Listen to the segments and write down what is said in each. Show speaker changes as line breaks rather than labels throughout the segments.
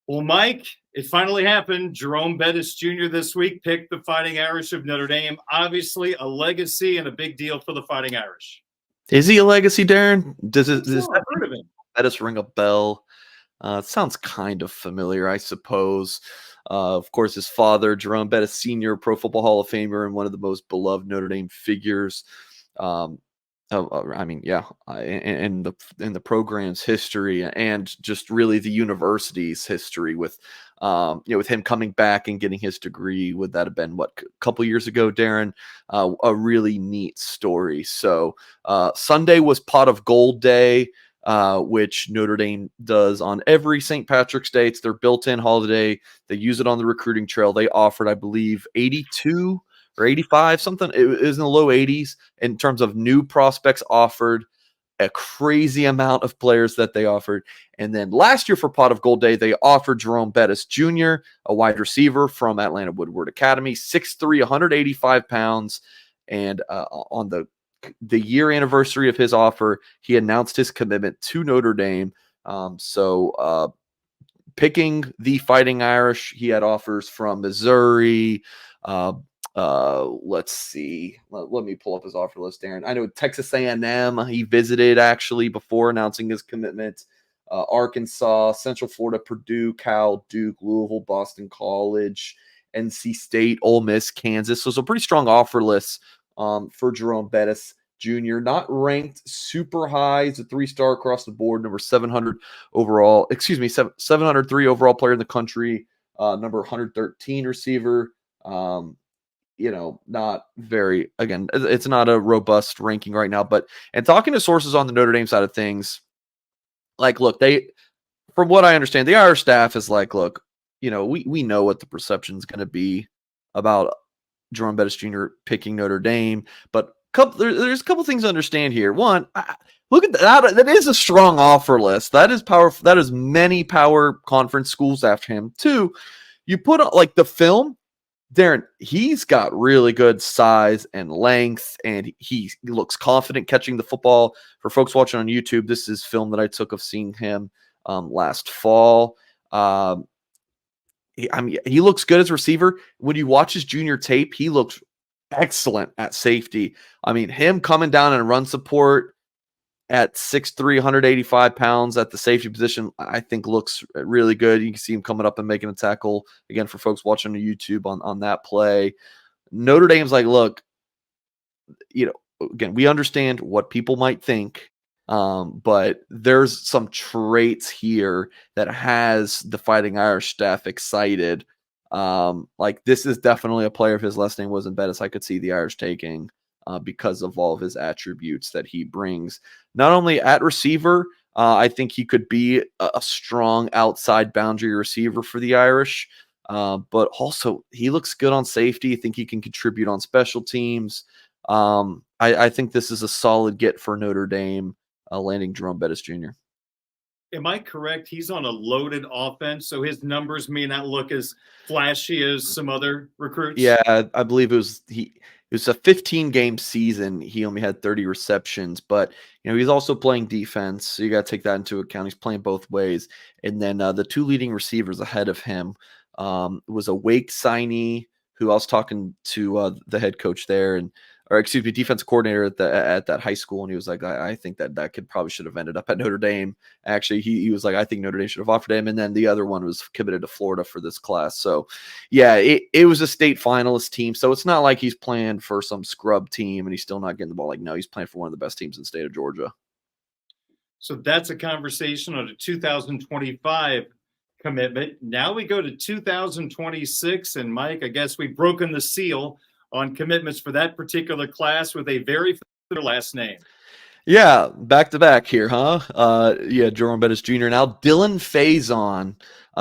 Well, Mike, it finally happened. Jerome Bettis Jr. this week picked the Fighting Irish of Notre Dame. Obviously, a legacy and a big deal for the Fighting Irish.
Is he a legacy, Darren? Does
I've heard of him.
Bettis ring a bell? It sounds kind of familiar, I suppose. Of course, his father, Jerome Bettis Sr., Pro Football Hall of Famer and one of the most beloved Notre Dame figures. In the program's history and just really the university's history with him coming back and getting his degree. Would that have been a couple years ago, Darren? A really neat story. So Sunday was Pot of Gold Day, which Notre Dame does on every St. Patrick's Day. It's their built-in holiday. They use it on the recruiting trail. They offered, I believe, 82 or 85, something. It was in the low 80s in terms of new prospects offered, a crazy amount of players that they offered. And then last year for Pot of Gold Day, they offered Jerome Bettis Jr., a wide receiver from Atlanta Woodward Academy, 6'3", 185 pounds. And on the year anniversary of his offer, he announced his commitment to Notre Dame. Picking the Fighting Irish, he had offers from Missouri. Let's see. Let me pull up his offer list, Darren. I know Texas A&M he visited actually before announcing his commitment. Arkansas, Central Florida, Purdue, Cal, Duke, Louisville, Boston College, NC State, Ole Miss, Kansas. So it's a pretty strong offer list for Jerome Bettis Jr. Not ranked super high. He's a 3-star across the board, number 700 overall. 703 overall player in the country, number 113 receiver. Not very, again, it's not a robust ranking right now, and talking to sources on the Notre Dame side of things, look, from what I understand, the Irish staff is look, we know what the perception is going to be about Jerome Bettis Jr. picking Notre Dame, but there's a couple things to understand here. One, look at that. That is a strong offer list. That is powerful. That is many power conference schools after him. Two, you put the film, Darren, he's got really good size and length, and he looks confident catching the football. For folks watching on YouTube, this is film that I took of seeing him last fall. He looks good as a receiver. When you watch his junior tape, he looks excellent at safety. Him coming down and run support at 6'3", 185 pounds at the safety position, I think looks really good. You can see him coming up and making a tackle. Again, for folks watching on YouTube on that play. Notre Dame's look, again, we understand what people might think, but there's some traits here that has the Fighting Irish staff excited. This is definitely a player. If his last name wasn't Bettis, I could see the Irish taking because of all of his attributes that he brings. Not only at receiver, I think he could be a strong outside boundary receiver for the Irish, but also he looks good on safety. I think he can contribute on special teams. I think this is a solid get for Notre Dame, landing Jerome Bettis Jr.
Am I correct? He's on a loaded offense, so his numbers may not look as flashy as some other recruits.
Yeah, I believe it was a 15-game season. He only had 30 receptions, but he's also playing defense, so you got to take that into account. He's playing both ways. And then the two leading receivers ahead of him was a Wake signee who I was talking to the head coach there, defensive coordinator at that high school, and he was like, I think that kid probably should have ended up at Notre Dame. Actually, he was like, I think Notre Dame should have offered him, and then the other one was committed to Florida for this class. So, yeah, it was a state finalist team, so it's not like he's playing for some scrub team and he's still not getting the ball. No, he's playing for one of the best teams in the state of Georgia.
So that's a conversation on a 2025 commitment. Now we go to 2026, and Mike, I guess we've broken the seal on commitments for that particular class with a very familiar last name.
Yeah, back-to-back here, huh? Jerome Bettis Jr. Now, Dylan Faison.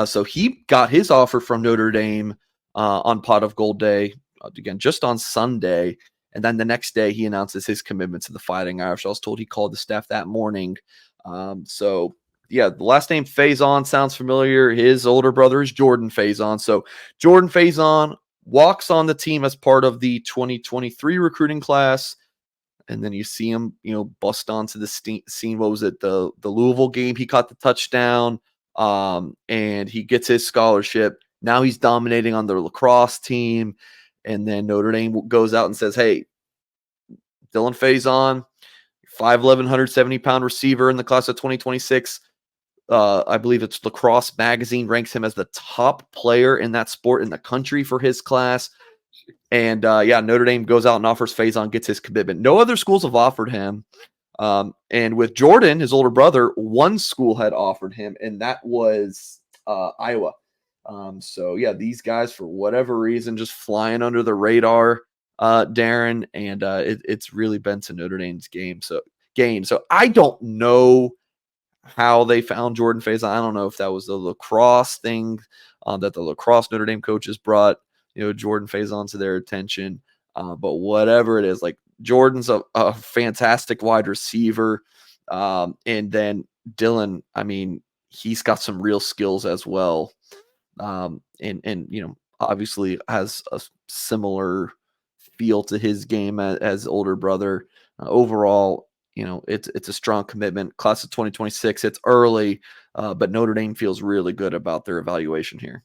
So he got his offer from Notre Dame on Pot of Gold Day, again, just on Sunday. And then the next day, he announces his commitment to the Fighting Irish. I was told he called the staff that morning. The last name Faison sounds familiar. His older brother is Jordan Faison. So Jordan Faison walks on the team as part of the 2023 recruiting class. And then you see him, bust onto the scene. What was it? The Louisville game. He caught the touchdown. and he gets his scholarship. Now he's dominating on their lacrosse team. And then Notre Dame goes out and says, hey, Dylan Faison, 5'11", 170-pound receiver in the class of 2026. I believe it's Lacrosse Magazine ranks him as the top player in that sport in the country for his class. And Notre Dame goes out and offers Faison, gets his commitment. No other schools have offered him. And with Jordan, his older brother, one school had offered him, and that was Iowa. These guys, for whatever reason, just flying under the radar, Darren, and it's really been to Notre Dame's game. So I don't know how they found Jordan Faison. I don't know if that was the lacrosse thing that the lacrosse Notre Dame coaches brought, Jordan Faison to their attention. But whatever it is, like Jordan's a fantastic wide receiver. And then Dylan, I mean, he's got some real skills as well. And obviously has a similar feel to his game as older brother. Overall, it's a strong commitment. Class of 2026, it's early, but Notre Dame feels really good about their evaluation here.